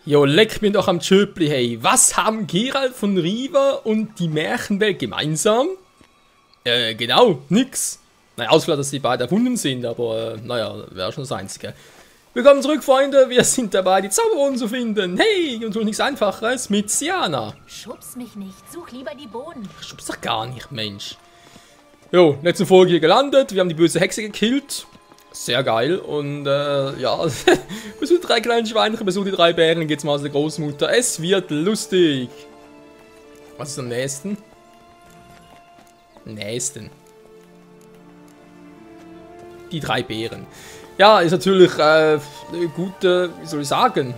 Jo, leck mir doch am Tschöpli, hey. Was haben Geralt von Riva und die Märchenwelt gemeinsam? Genau, nix. Naja, außer dass sie beide erfunden sind, aber naja, wäre schon das Einzige. Willkommen zurück, Freunde. Wir sind dabei, die Zauberbohnen zu finden. Hey, und tun nichts Einfacheres mit Siana. Schubs mich nicht, such lieber die Bohnen. Ich schub's doch gar nicht, Mensch. Jo, letzte Folge hier gelandet. Wir haben die böse Hexe gekillt. Sehr geil. Und ja, besucht die 3 kleinen Schweinchen, besucht die 3 Bären, geht's mal aus der Großmutter. Es wird lustig. Was ist am nächsten? Die 3 Bären. Ja, ist natürlich eine gute, wie soll ich sagen,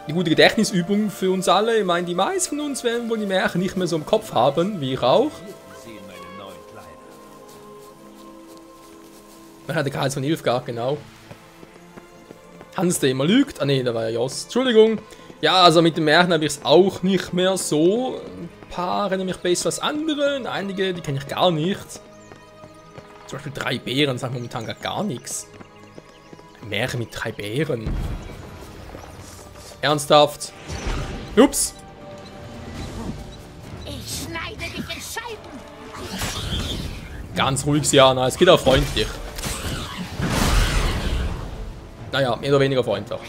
eine gute Gedächtnisübung für uns alle. Ich meine, die meisten von uns werden wohl die Märchen nicht mehr so im Kopf haben, wie ich auch. Man hat der Karls von Nilfgaard, genau. Hans, der immer lügt. Ah ne, da war ja Jos. Entschuldigung. Ja, also mit den Märchen habe ich es auch nicht mehr so. Ein paar erinnern mich besser als andere. Und einige, die kenne ich gar nicht. Zum Beispiel 3 Bären, sagen momentan gar nichts. Ein Märchen mit 3 Bären. Ernsthaft. Ups. Ich schneide dich in Scheiben. Ganz ruhig, Siana. Es geht auch freundlich. Naja, mehr oder weniger freundlich.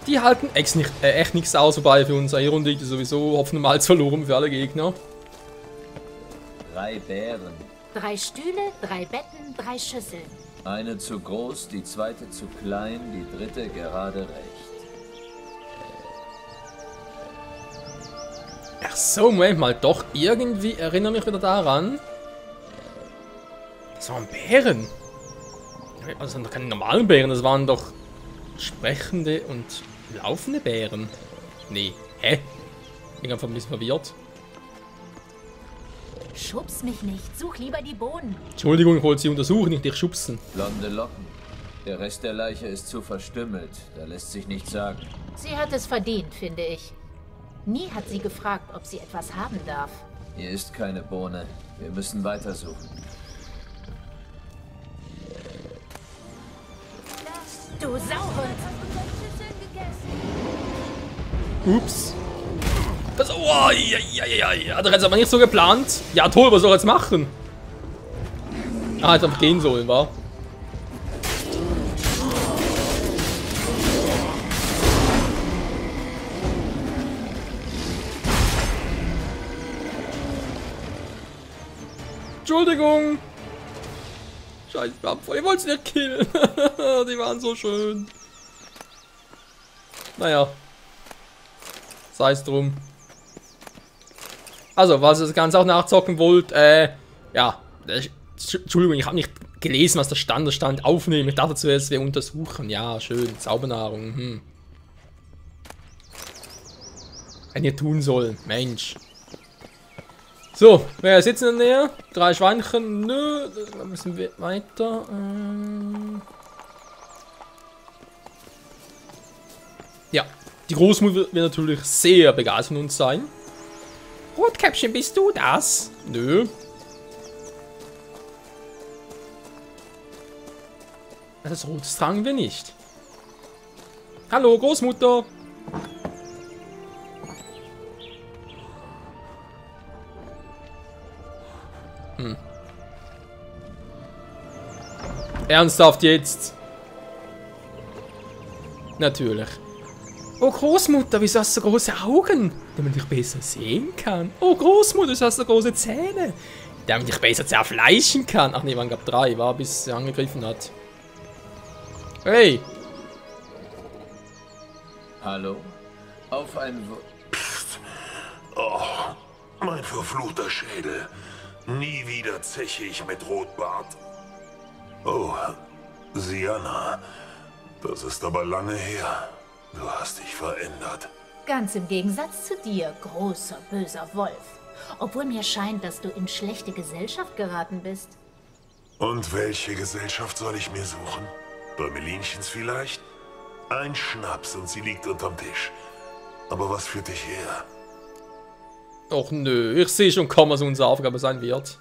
Die halten echt nichts aus, wobei für unsere Runde liegt sowieso Hopfen und Malz verloren für alle Gegner. 3 Bären. 3 Stühle, 3 Betten, 3 Schüsseln. Eine zu groß, die zweite zu klein, die dritte gerade recht. Ach so, Moment mal, doch irgendwie erinnere mich wieder daran. Das waren Bären. Das waren doch keine normalen Bären, das waren doch sprechende und laufende Bären. Nee, hä? Ich bin einfach ein bisschen verwirrt. Schubs mich nicht, such lieber die Bohnen. Entschuldigung, ich wollte sie untersuchen, nicht dich schubsen. Blonde Locken. Der Rest der Leiche ist zu verstümmelt. Da lässt sich nichts sagen. Sie hat es verdient, finde ich. Nie hat sie gefragt, ob sie etwas haben darf. Hier ist keine Bohne. Wir müssen weitersuchen. Du Sauhund! Ups. Das, oh, ja, hat er jetzt aber nicht so geplant. Ja, toll, was soll er jetzt machen? Ah, hätte einfach gehen sollen, wa? Entschuldigung. Scheiß Wampfer, ich wollte sie nicht killen. Die waren so schön. Naja. Sei es drum. Also, falls ihr das Ganze auch nachzocken wollt, ja. Entschuldigung, ich habe nicht gelesen, was da stand. Da stand aufnehmen. Ich dachte zuerst, wir untersuchen. Ja, schön. Zaubernahrung. Wenn ihr tun soll. Mensch. So, wer sitzt in der Nähe? 3 Schweinchen. Nö, da müssen wir weiter. Ja, die Großmutter wird natürlich sehr begeistert von uns sein. Rotkäppchen, bist du das? Nö. Das Rotes tragen wir nicht. Hallo, Großmutter. Ernsthaft jetzt? Natürlich. Oh Großmutter, wieso hast du so große Augen? Damit ich besser sehen kann. Oh Großmutter, wieso hast du so große Zähne? Damit ich besser zerfleischen kann. Ach nee, man gab 3, war bis sie angegriffen hat. Hey! Hallo? Auf ein... Psst. Oh, mein verfluchter Schädel. Nie wieder zeche ich mit Rotbart. Oh, Siana. Das ist aber lange her. Du hast dich verändert. Ganz im Gegensatz zu dir, großer, böser Wolf. Obwohl mir scheint, dass du in schlechte Gesellschaft geraten bist. Und welche Gesellschaft soll ich mir suchen? Bei Melinchens vielleicht? Ein Schnaps und sie liegt unterm Tisch. Aber was führt dich her? Och nö, ich sehe schon kaum, was unsere Aufgabe sein wird.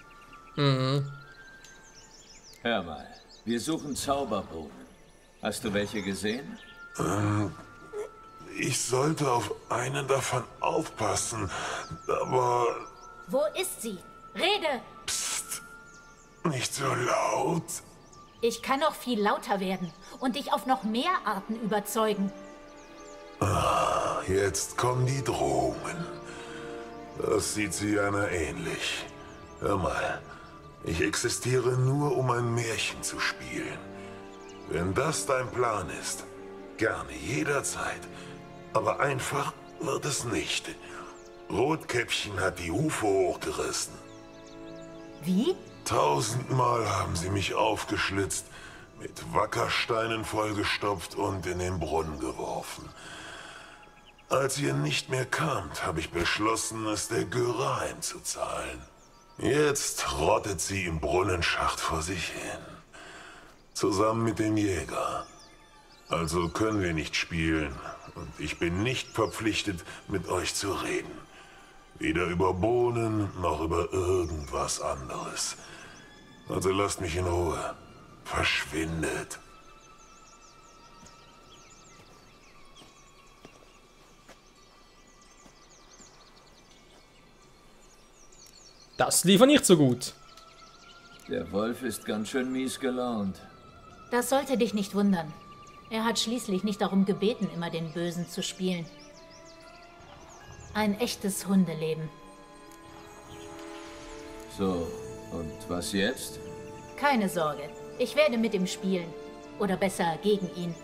Mhm. Hör mal, wir suchen Zauberbohnen. Hast du welche gesehen? Ich sollte auf einen davon aufpassen, aber... Wo ist sie? Rede! Psst, nicht so laut. Ich kann noch viel lauter werden und dich auf noch mehr Arten überzeugen. Jetzt kommen die Drohungen. Das sieht Sienna ähnlich. Hör mal, ich existiere nur, um ein Märchen zu spielen. Wenn das dein Plan ist, gerne jederzeit. Aber einfach wird es nicht. Rotkäppchen hat die Hufe hochgerissen. Wie? 1000-mal haben sie mich aufgeschlitzt, mit Wackersteinen vollgestopft und in den Brunnen geworfen. Als ihr nicht mehr kamt, habe ich beschlossen, es der Göre heimzuzahlen. Jetzt rottet sie im Brunnenschacht vor sich hin. Zusammen mit dem Jäger. Also können wir nicht spielen. Und ich bin nicht verpflichtet, mit euch zu reden. Weder über Bohnen, noch über irgendwas anderes. Also lasst mich in Ruhe. Verschwindet. Das lief nicht so gut. Der Wolf ist ganz schön mies gelaunt. Das sollte dich nicht wundern. Er hat schließlich nicht darum gebeten, immer den Bösen zu spielen. Ein echtes Hundeleben. So, und was jetzt? Keine Sorge, ich werde mit ihm spielen. Oder besser gegen ihn.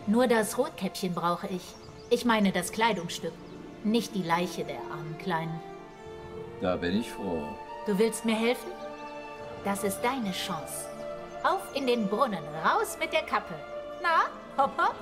Nur das Rotkäppchen brauche ich. Ich meine das Kleidungsstück, nicht die Leiche der armen Kleinen. Da bin ich froh. Du willst mir helfen? Das ist deine Chance. Auf in den Brunnen, raus mit der Kappe. Na, hopp hopp.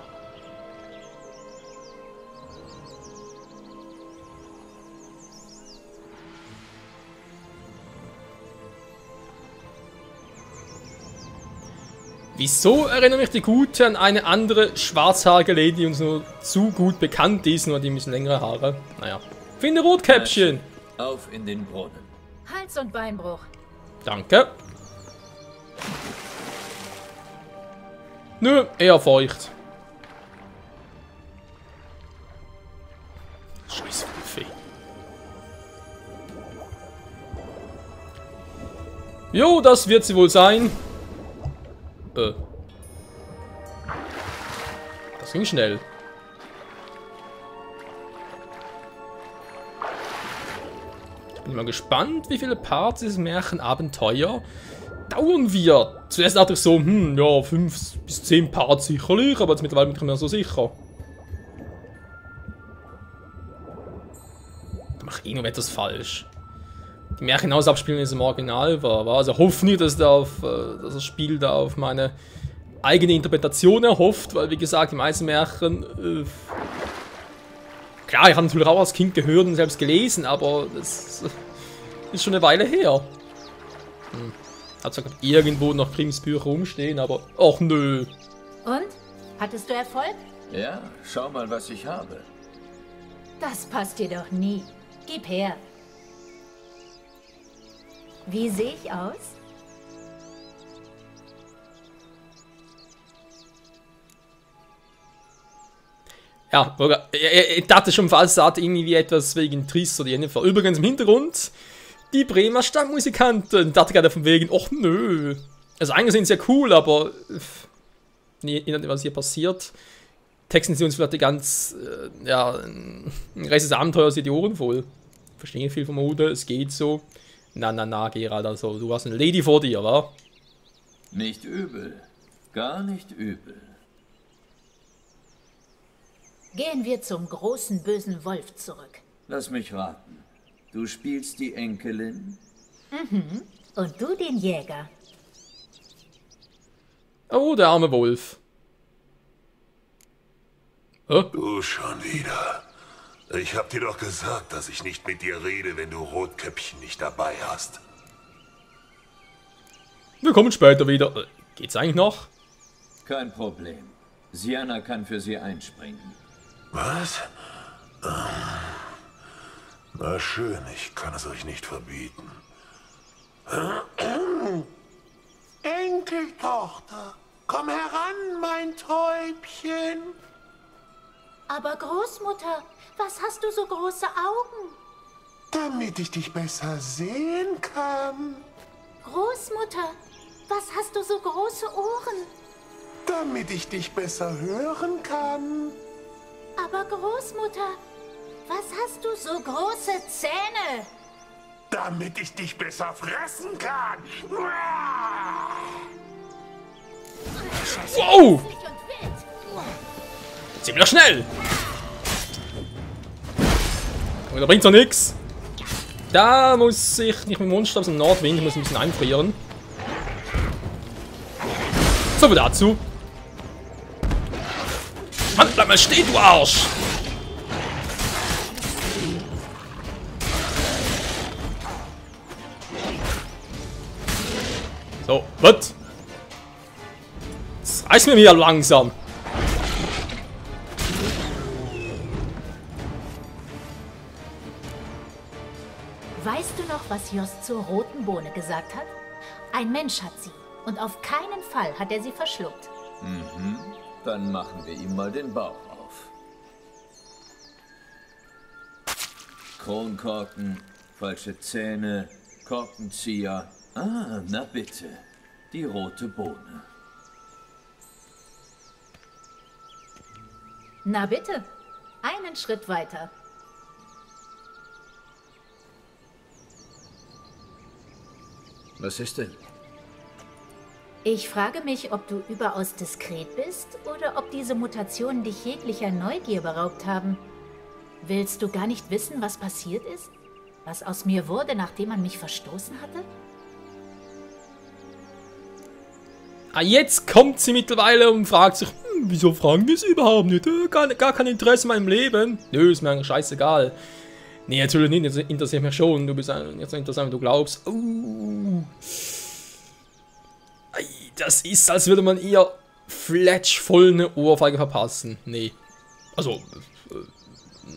Wieso erinnert mich die Gute an eine andere schwarzhaarige Lady, die uns nur zu gut bekannt ist, nur die ein bisschen längere Haare? Naja. Finde Rotkäppchen! Auf in den Brunnen. Hals- und Beinbruch. Danke. Nö, eher feucht. Scheiß Wölfe. Jo, das wird sie wohl sein. Das ging schnell. Ich bin mal gespannt, wie viele Parts dieses Märchenabenteuer dauern wird. Zuerst dachte ich so, ja, 5 bis 10 Parts sicherlich, aber jetzt mittlerweile bin ich mir so sicher. Ich mache irgendetwas falsch. Die Märchenhausabspielung ist im Original war. Also hoffe nicht, dass das Spiel da auf meine eigene Interpretation erhofft, weil wie gesagt, die meisten Märchen... klar, ich habe natürlich auch als Kind gehört und selbst gelesen, aber das ist schon eine Weile her. Hat zwar irgendwo noch Grimms Bücher rumstehen, aber... Och nö. Und? Hattest du Erfolg? Ja, schau mal, was ich habe. Das passt dir doch nie. Gib her. Wie sehe ich aus? Ja, ich dachte schon fast, es hat irgendwie etwas wegen Triss oder jedenfalls. Übrigens im Hintergrund die Bremer Stammmusikanten. Ich dachte gerade von wegen, och nö. Also eigentlich sind sie ja cool, aber je nachdem, was hier passiert, texten sie uns vielleicht ganz, ein Rest des Abenteuers die Ohren voll. Verstehe viel vom Mode, es geht so. Na, Gerald, also du hast eine Lady vor dir, wa? Nicht übel. Gar nicht übel. Gehen wir zum großen bösen Wolf zurück. Lass mich raten. Du spielst die Enkelin? Mhm. Und du den Jäger. Oh, der arme Wolf. Du schon wieder. Ich hab dir doch gesagt, dass ich nicht mit dir rede, wenn du Rotkäppchen nicht dabei hast. Wir kommen später wieder. Geht's eigentlich noch? Kein Problem. Sienna kann für sie einspringen. Was? Na schön, ich kann es euch nicht verbieten. Enkeltochter, komm heran, mein Täubchen. Aber Großmutter, was hast du so große Augen? Damit ich dich besser sehen kann. Großmutter, was hast du so große Ohren? Damit ich dich besser hören kann. Aber Großmutter, was hast du so große Zähne? Damit ich dich besser fressen kann. Wow! Hässlich und wild. Ziemlich schnell! Und da bringt's doch nix. Da muss ich nicht mit dem Monster aus dem Nordwind, ich muss ein bisschen einfrieren. So viel dazu. Mann, bleib mal stehen, du Arsch! So, was? Das reißt mir wieder langsam. Weißt du noch, was Jost zur roten Bohne gesagt hat? Ein Mensch hat sie und auf keinen Fall hat er sie verschluckt. Dann machen wir ihm mal den Bauch auf. Kronkorken, falsche Zähne, Korkenzieher. Ah, na bitte. Die rote Bohne. Na bitte, einen Schritt weiter. Was ist denn? Ich frage mich, ob du überaus diskret bist oder ob diese Mutationen dich jeglicher Neugier beraubt haben. Willst du gar nicht wissen, was passiert ist? Was aus mir wurde, nachdem man mich verstoßen hatte? Ah, jetzt kommt sie mittlerweile und fragt sich, wieso fragen wir sie überhaupt nicht? Gar kein Interesse in meinem Leben. Nö, ist mir eigentlich scheißegal. Nee, natürlich nicht, das interessiert mich schon. Du bist jetzt so interessant, wenn du glaubst. Das ist, als würde man ihr fletsch voll eine Ohrfeige verpassen. Nee. Also,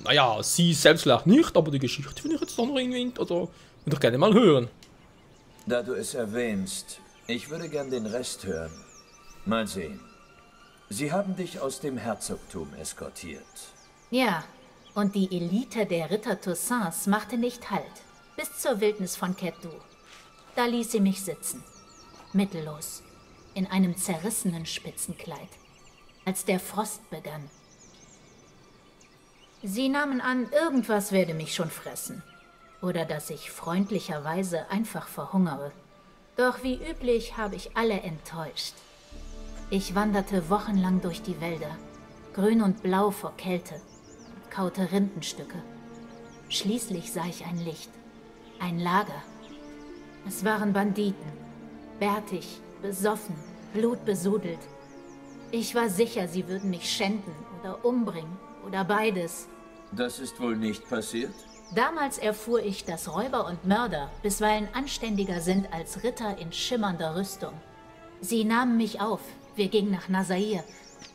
naja, sie selbst vielleicht nicht, aber die Geschichte finde ich jetzt doch noch irgendwie, also, würde ich gerne mal hören. Da du es erwähnst, ich würde gern den Rest hören. Mal sehen. Sie haben dich aus dem Herzogtum eskortiert. Ja, und die Elite der Ritter Toussaints machte nicht Halt. Bis zur Wildnis von Ketdu. Da ließ sie mich sitzen. Mittellos. In einem zerrissenen Spitzenkleid. Als der Frost begann. Sie nahmen an, irgendwas werde mich schon fressen. Oder dass ich freundlicherweise einfach verhungere. Doch wie üblich habe ich alle enttäuscht. Ich wanderte wochenlang durch die Wälder, grün und blau vor Kälte, kaute Rindenstücke. Schließlich sah ich ein Licht, ein Lager. Es waren Banditen, bärtig, besoffen, blutbesudelt. Ich war sicher, sie würden mich schänden oder umbringen oder beides. Das ist wohl nicht passiert? Damals erfuhr ich, dass Räuber und Mörder bisweilen anständiger sind als Ritter in schimmernder Rüstung. Sie nahmen mich auf, wir gingen nach Nazair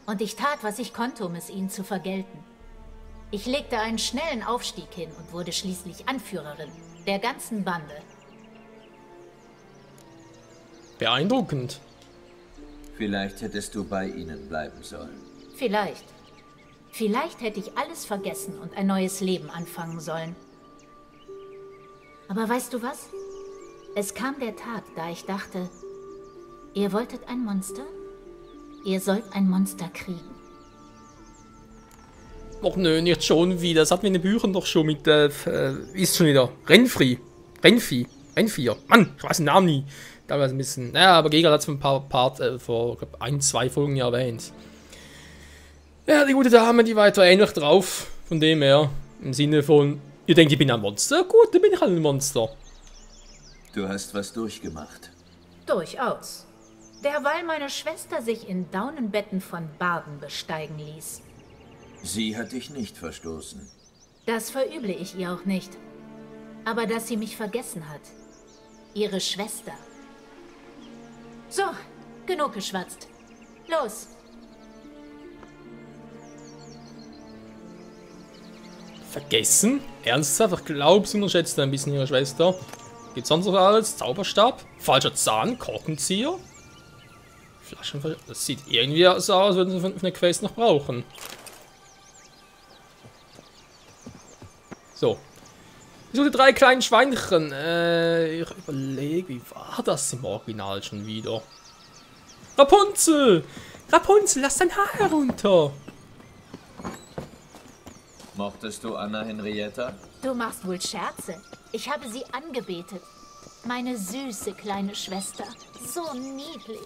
und ich tat, was ich konnte, um es ihnen zu vergelten. Ich legte einen schnellen Aufstieg hin und wurde schließlich Anführerin der ganzen Bande. Beeindruckend. Vielleicht hättest du bei ihnen bleiben sollen. Vielleicht. Vielleicht hätte ich alles vergessen und ein neues Leben anfangen sollen. Aber weißt du was? Es kam der Tag, da ich dachte, ihr wolltet ein Monster? Ihr sollt ein Monster kriegen. Och nö, nicht schon wieder. Das hatten wir in den Büchern doch schon mit, ist schon wieder, Renfrier. Mann, ich weiß den Namen nie. Da war es ein bisschen, naja, aber Gegner hat es vor 1-2 Folgen ja erwähnt. Ja, die gute Dame, die war etwa ähnlich drauf. Von dem her, im Sinne von, ihr denkt, ich bin ein Monster? Gut, dann bin ich halt ein Monster. Du hast was durchgemacht. Durchaus. Derweil meine Schwester sich in Daunenbetten von Barden besteigen ließ. Sie hat dich nicht verstoßen. Das verüble ich ihr auch nicht. Aber dass sie mich vergessen hat. Ihre Schwester. So, genug geschwatzt. Los! Vergessen? Ernsthaft? Ich glaube, sie unterschätzt ein bisschen ihre Schwester. Gibt's sonst noch alles? Zauberstab? Falscher Zahn? Korkenzieher? Flaschen. Das sieht irgendwie so aus, als würden wir eine Quest noch brauchen. So. Ich suche die 3 kleinen Schweinchen. Ich überlege, wie war das im Original schon wieder? Rapunzel! Rapunzel, lass dein Haar herunter! Mochtest du Anna Henrietta? Du machst wohl Scherze. Ich habe sie angebetet. Meine süße kleine Schwester. So niedlich.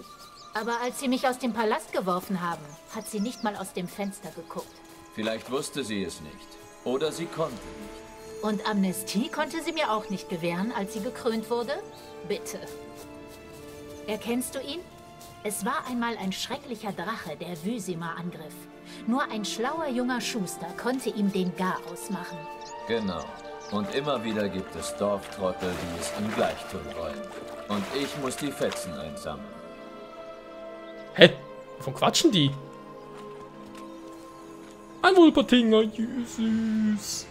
Aber als sie mich aus dem Palast geworfen haben, hat sie nicht mal aus dem Fenster geguckt. Vielleicht wusste sie es nicht. Oder sie konnte nicht. Und Amnestie konnte sie mir auch nicht gewähren, als sie gekrönt wurde? Bitte. Erkennst du ihn? Es war einmal ein schrecklicher Drache, der Wysima angriff. Nur ein schlauer junger Schuster konnte ihm den Garaus machen. Genau. Und immer wieder gibt es Dorftrottel, die es ihm gleich tun wollen. Und ich muss die Fetzen einsammeln. Hä? Wovon quatschen die? Ein Wulpertinger, süß.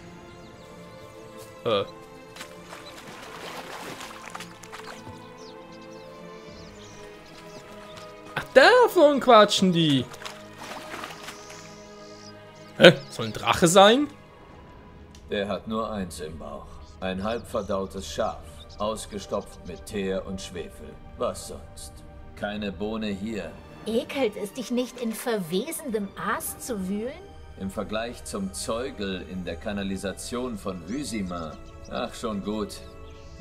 Ach, davon quatschen die. Hä? Soll ein Drache sein? Der hat nur eins im Bauch. Ein halb verdautes Schaf. Ausgestopft mit Teer und Schwefel. Was sonst? Keine Bohne hier. Ekelt es dich nicht, in verwesendem Aas zu wühlen? Im Vergleich zum Zeugel in der Kanalisation von Wysima. Ach, schon gut.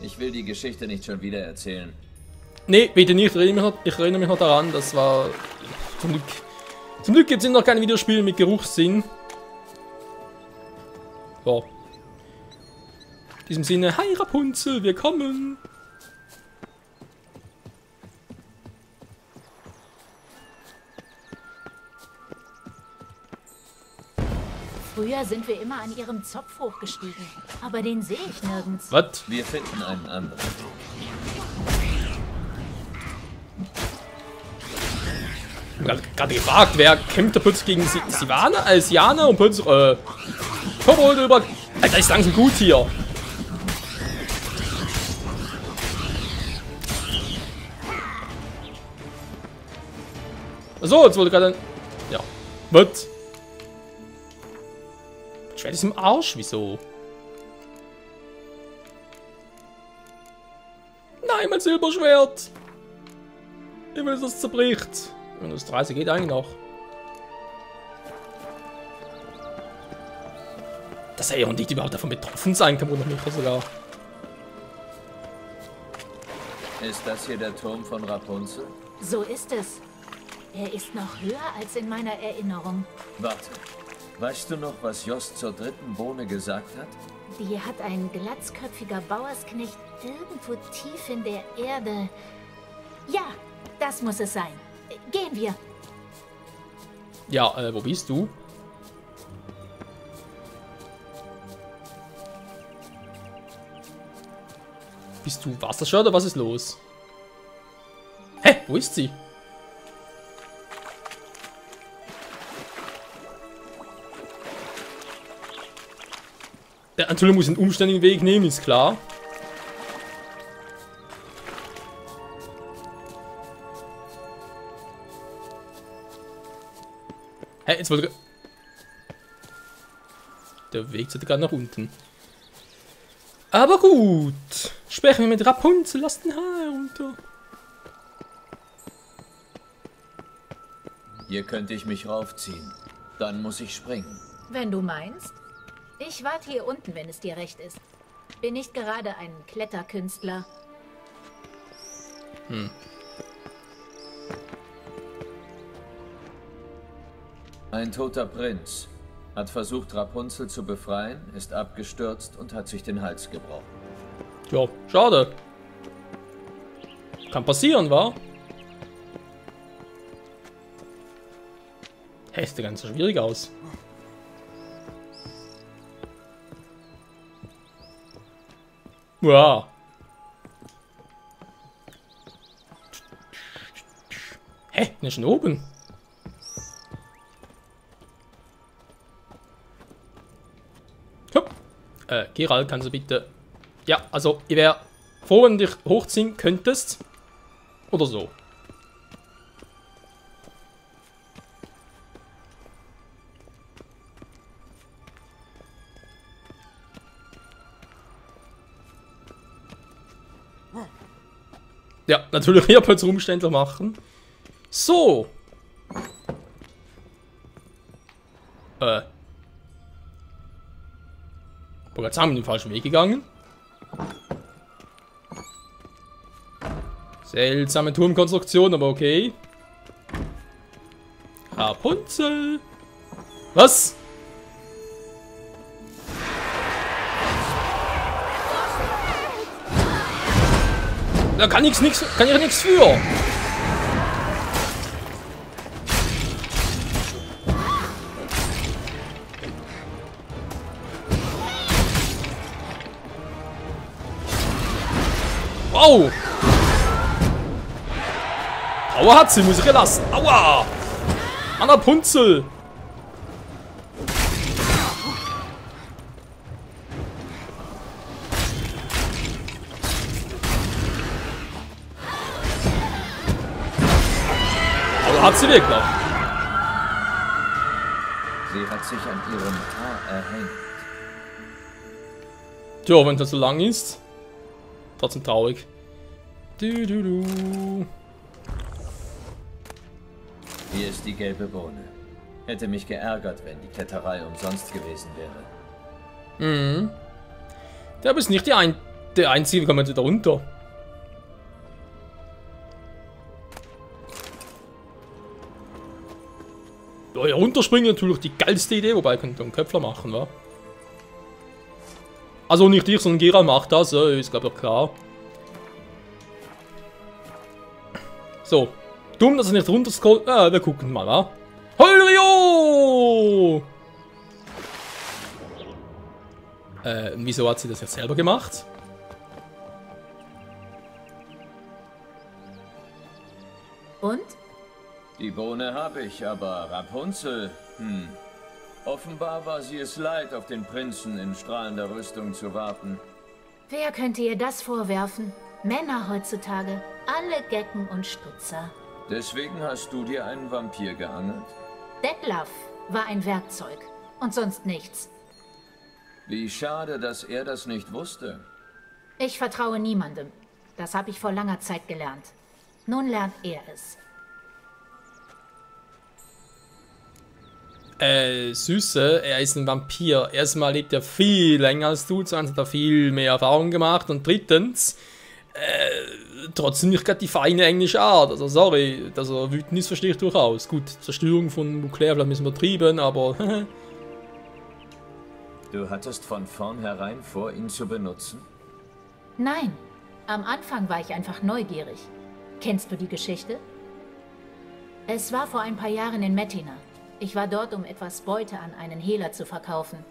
Ich will die Geschichte nicht schon wieder erzählen. Nee, bitte nicht. Ich erinnere mich noch daran. Das war... Zum Glück gibt es noch keine Videospiele mit Geruchssinn. So. In diesem Sinne, hi Rapunzel, wir kommen. Früher sind wir immer an ihrem Zopf hochgestiegen, aber den sehe ich nirgends. Was? Wir finden einen anderen Weg. Gerade gefragt, wer kämpft da plötzlich gegen Siana und plötzlich, Kobold über... Alter, ist langsam gut hier. So, jetzt wurde gerade ein... Ja. Was? Das Schwert ist im Arsch, wieso? Nein, mein Silberschwert! Ich will, dass das zerbricht. Wenn das 30 geht eigentlich noch. Dass er und nicht überhaupt davon betroffen sein kann, wundert mich sogar. Ist das hier der Turm von Rapunzel? So ist es. Er ist noch höher als in meiner Erinnerung. Warte. Weißt du noch, was Jost zur 3. Bohne gesagt hat? Die hat ein glatzköpfiger Bauersknecht irgendwo tief in der Erde. Ja, das muss es sein. Gehen wir. Ja, wo bist du? Bist du Wasserschau oder was ist los? Hä? Wo ist sie? Der Antule muss einen umständlichen Weg nehmen, ist klar. Hä, jetzt wollte... Der Weg sollte gerade nach unten. Aber gut. Sprechen wir mit Rapunzel, lass den Haar herunter. Hier könnte ich mich raufziehen. Dann muss ich springen. Wenn du meinst. Ich warte hier unten, wenn es dir recht ist. Bin nicht gerade ein Kletterkünstler. Ein toter Prinz. Hat versucht, Rapunzel zu befreien, ist abgestürzt und hat sich den Hals gebrochen. Ja, schade. Kann passieren, wa? Hä, sieht ganz so schwierig aus. Ja. Hä, bin ich schon oben? Hopp. Gerald, kannst du bitte... Ja, also, ich wäre froh, wenn du dich hochziehen könntest. Oder so. Ja, natürlich hier jetzt umständlich machen. So. Aber jetzt haben wir den falschen Weg gegangen. Seltsame Turmkonstruktion, aber okay. Rapunzel. Was? Da kann ich nichts für. Wow. Aua hat sie, muss ich lassen. Aua. An der Punzel. Hat sie weg noch. Sie hat sich an ihrem Haar erhängt. Tja, wenn das so lang ist. Trotzdem traurig. Du. Hier ist die gelbe Bohne. Hätte mich geärgert, wenn die Kletterei umsonst gewesen wäre. Mhm. Der bist nicht der Einzige, wie kommen wir da runter? Ja, runterspringen natürlich die geilste Idee, wobei ich könnte einen Köpfler machen, wa? Also nicht ich, sondern Geralt macht das, ist glaube ich klar. So. Dumm, dass er nicht runterscrollt. Wir gucken mal, wa? Holrio! Wieso hat sie das jetzt selber gemacht? Und? Die Bohne habe ich, aber Rapunzel, Offenbar war sie es leid, auf den Prinzen in strahlender Rüstung zu warten. Wer könnte ihr das vorwerfen? Männer heutzutage, alle Gecken und Stutzer. Deswegen hast du dir einen Vampir geangelt? Detlef war ein Werkzeug und sonst nichts. Wie schade, dass er das nicht wusste. Ich vertraue niemandem. Das habe ich vor langer Zeit gelernt. Nun lernt er es. Süße, er ist ein Vampir. Erstmal lebt er viel länger als du, zweitens hat er viel mehr Erfahrung gemacht und drittens, trotzdem nicht gerade die feine englische Art. Also sorry, dass er wütend ist, verstehe ich durchaus. Gut, Zerstörung von Nuklear vielleicht ein bisschen übertrieben, aber... Du hattest von vornherein vor, ihn zu benutzen? Nein, am Anfang war ich einfach neugierig. Kennst du die Geschichte? Es war vor ein paar Jahren in Metina. Ich war dort, um etwas Beute an einen Hehler zu verkaufen.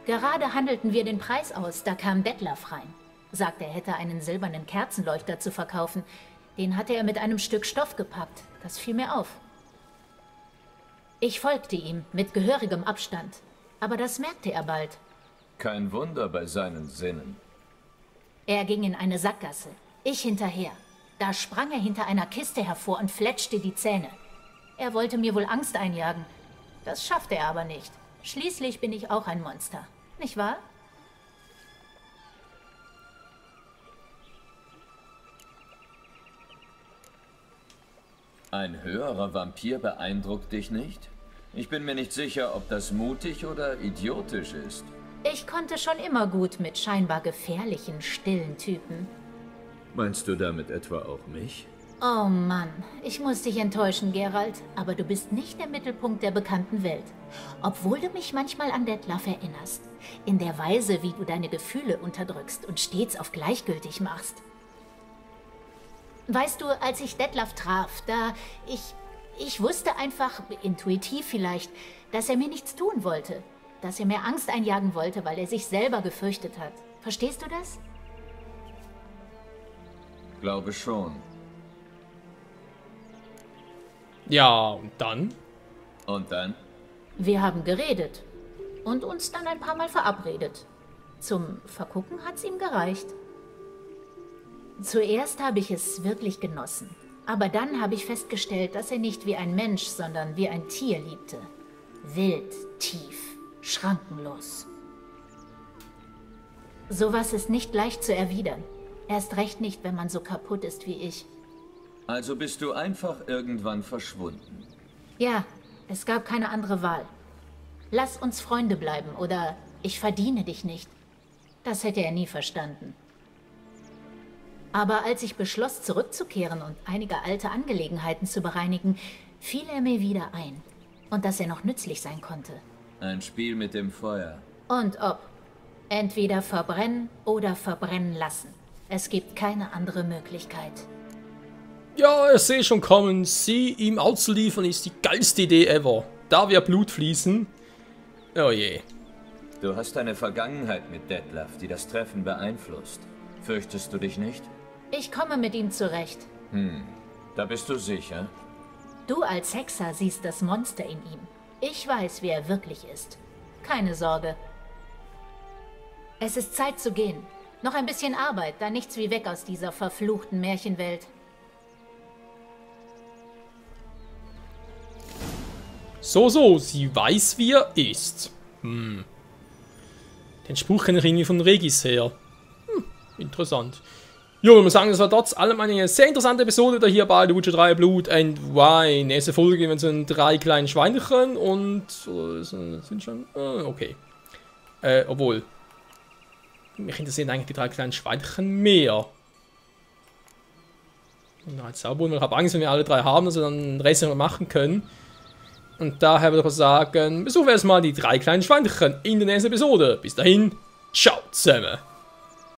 Gerade handelten wir den Preis aus, da kam Detlef rein. Sagte, er hätte einen silbernen Kerzenleuchter zu verkaufen. Den hatte er mit einem Stück Stoff gepackt. Das fiel mir auf. Ich folgte ihm, mit gehörigem Abstand. Aber das merkte er bald. Kein Wunder bei seinen Sinnen. Er ging in eine Sackgasse. Ich hinterher. Da sprang er hinter einer Kiste hervor und fletschte die Zähne. Er wollte mir wohl Angst einjagen. Das schaffte er aber nicht. Schließlich bin ich auch ein Monster. Nicht wahr? Ein höherer Vampir beeindruckt dich nicht? Ich bin mir nicht sicher, ob das mutig oder idiotisch ist. Ich konnte schon immer gut mit scheinbar gefährlichen, stillen Typen. Meinst du damit etwa auch mich? Oh Mann, ich muss dich enttäuschen, Geralt, aber du bist nicht der Mittelpunkt der bekannten Welt. Obwohl du mich manchmal an Detlef erinnerst. In der Weise, wie du deine Gefühle unterdrückst und stets auf gleichgültig machst. Weißt du, als ich Detlef traf, ich wusste einfach, intuitiv vielleicht, dass er mir nichts tun wollte. Dass er mir Angst einjagen wollte, weil er sich selber gefürchtet hat. Verstehst du das? Glaube schon. Ja, und dann? Und dann? Wir haben geredet und uns dann ein paar Mal verabredet. Zum Vergucken hat's ihm gereicht. Zuerst habe ich es wirklich genossen. Aber dann habe ich festgestellt, dass er nicht wie ein Mensch, sondern wie ein Tier liebte. Wild, tief, schrankenlos. Sowas ist nicht leicht zu erwidern. Erst recht nicht, wenn man so kaputt ist wie ich. Also bist du einfach irgendwann verschwunden. Ja, es gab keine andere Wahl. Lass uns Freunde bleiben oder ich verdiene dich nicht. Das hätte er nie verstanden. Aber als ich beschloss, zurückzukehren und einige alte Angelegenheiten zu bereinigen, fiel er mir wieder ein. Und dass er noch nützlich sein konnte. Ein Spiel mit dem Feuer. Und ob. Entweder verbrennen oder verbrennen lassen. Es gibt keine andere Möglichkeit. Ja, ich sehe schon kommen. Sie ihm auszuliefern ist die geilste Idee ever. Da wir Blut fließen. Oh je. Du hast eine Vergangenheit mit Detlef, die das Treffen beeinflusst. Fürchtest du dich nicht? Ich komme mit ihm zurecht. Da bist du sicher? Du als Hexer siehst das Monster in ihm. Ich weiß, wie er wirklich ist. Keine Sorge. Es ist Zeit zu gehen. Noch ein bisschen Arbeit, dann nichts wie weg aus dieser verfluchten Märchenwelt. So, sie weiß, wie er ist. Den Spruch kenne ich irgendwie von Regis her. Interessant. Jo, ich muss sagen, das war trotz allem eine sehr interessante Episode da hier bei The Witcher 3 Blood and Wine. Nächste Folge, wenn sind 3 kleine Schweinchen und sind schon okay. Obwohl mich interessieren eigentlich die 3 kleinen Schweinchen mehr. Und als Sauber, ich habe Angst, wenn wir alle 3 haben, dass wir dann den Rest noch machen können. Und daher würde ich sagen, besuchen wir erstmal die 3 kleinen Schweinchen in der nächsten Episode. Bis dahin, ciao zusammen.